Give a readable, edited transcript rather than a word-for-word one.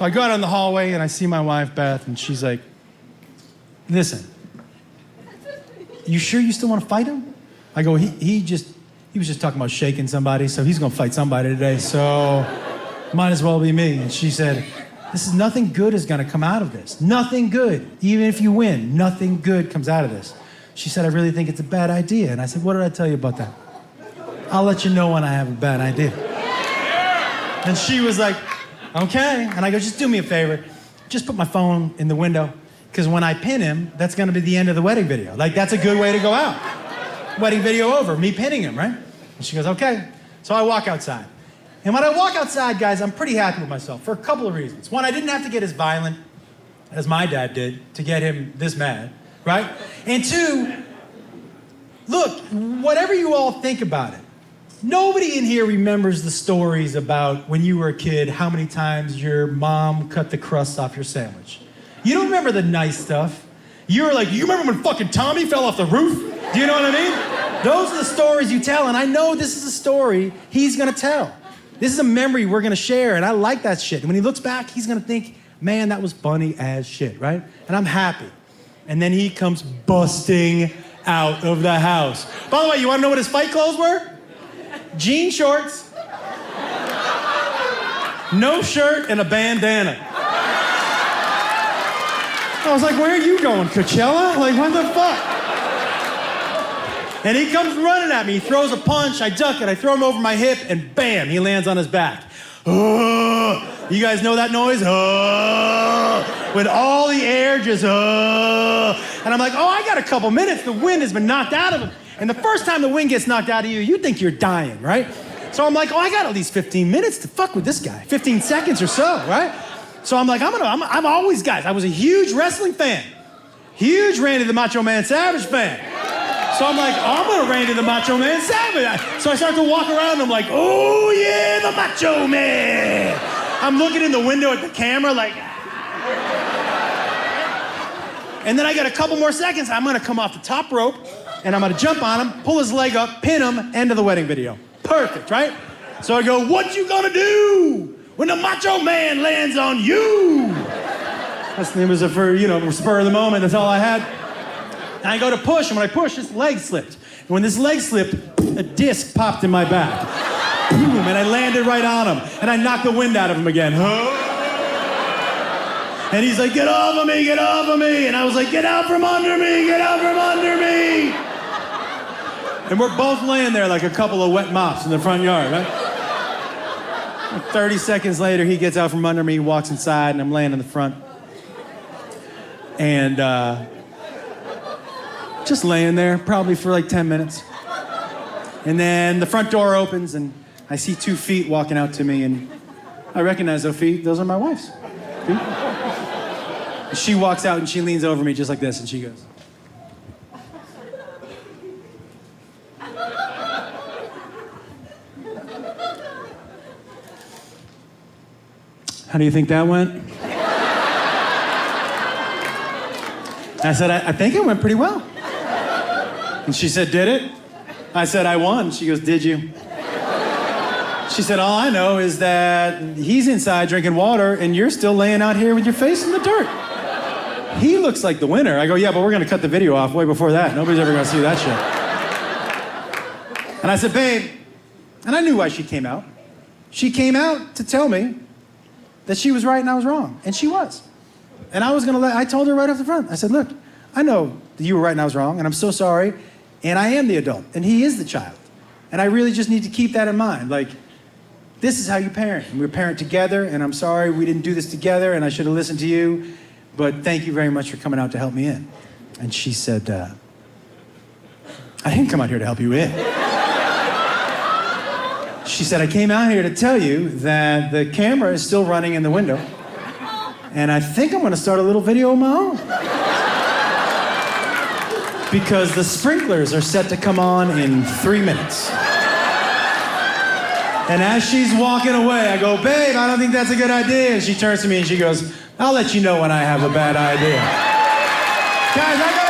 So I go out in the hallway and I see my wife, Beth, and she's like, listen, you sure you still want to fight him? I go, he was just talking about shaking somebody, so he's gonna fight somebody today, so might as well be me. And she said, nothing good is gonna come out of this. Nothing good. Even if you win, nothing good comes out of this. She said, I really think it's a bad idea. And I said, what did I tell you about that? I'll let you know when I have a bad idea. And she was like, okay. And I go, just do me a favor. Just put my phone in the window, because when I pin him, that's gonna be the end of the wedding video. Like, that's a good way to go out. Wedding video over, me pinning him, right? And she goes, okay. So I walk outside. And when I walk outside, guys, I'm pretty happy with myself for a couple of reasons. One, I didn't have to get as violent as my dad did to get him this mad, right? And two, look, whatever you all think about it, nobody in here remembers the stories about when you were a kid, how many times your mom cut the crust off your sandwich. You don't remember the nice stuff. You were like, you remember when fucking Tommy fell off the roof? Do you know what I mean? Those are the stories you tell, and I know this is a story he's gonna tell. This is a memory we're gonna share, and I like that shit. And when he looks back, he's gonna think, man, that was funny as shit, right? And I'm happy. And then he comes busting out of the house. By the way, you wanna know what his fight clothes were? Jean shorts, no shirt, and a bandana. I was like, where are you going, Coachella? Like, what the fuck? And he comes running at me. He throws a punch, I duck it, I throw him over my hip, and bam, he lands on his back. You guys know that noise? When all the air just, and I'm like, oh, I got a couple minutes. The wind has been knocked out of him. And the first time the wind gets knocked out of you, you think you're dying, right? So I'm like, oh, I got at least 15 minutes to fuck with this guy. 15 seconds or so, right? So I'm like, I'm always, guys, I was a huge wrestling fan. Huge Randy the Macho Man Savage fan. So I'm like, I'm gonna Randy the Macho Man Savage. So I start to walk around and I'm like, oh yeah, the Macho Man. I'm looking in the window at the camera like, and then I got a couple more seconds. I'm gonna come off the top rope and I'm gonna jump on him, pull his leg up, pin him, end of the wedding video. Perfect, right? So I go, what you gonna do when the Macho Man lands on you? It was for spur of the moment, that's all I had. And I go to push, and when I push, his leg slipped. And when this leg slipped, a disc popped in my back. Boom, and I landed right on him. And I knocked the wind out of him again. And he's like, get off of me, get off of me. And I was like, get out from under me, get out from under me. And we're both laying there like a couple of wet mops in the front yard, right? 30 seconds later, he gets out from under me, walks inside, and I'm laying in the front. And just laying there, probably for like 10 minutes. And then the front door opens, and I see 2 feet walking out to me, and I recognize those feet. Those are my wife's feet. She walks out, and she leans over me just like this, and she goes, how do you think that went? I said, I think it went pretty well. And she said, did it? I said, I won. She goes, did you? She said, all I know is that he's inside drinking water and you're still laying out here with your face in the dirt. He looks like the winner. I go, yeah, but we're gonna cut the video off way before that. Nobody's ever gonna see that shit. And I said, babe, and I knew why she came out. She came out to tell me that she was right and I was wrong. And she was. And I told her right off the front. I said, look, I know that you were right and I was wrong, and I'm so sorry, and I am the adult, and he is the child. And I really just need to keep that in mind. Like, this is how you parent. And we parent together, and I'm sorry we didn't do this together, and I should have listened to you, but thank you very much for coming out to help me in. And she said, I didn't come out here to help you in. She said, I came out here to tell you that the camera is still running in the window, and I think I'm gonna start a little video of my own. Because the sprinklers are set to come on in 3 minutes. And as she's walking away, I go, babe, I don't think that's a good idea. And she turns to me and she goes, I'll let you know when I have a bad idea. Guys, I gotta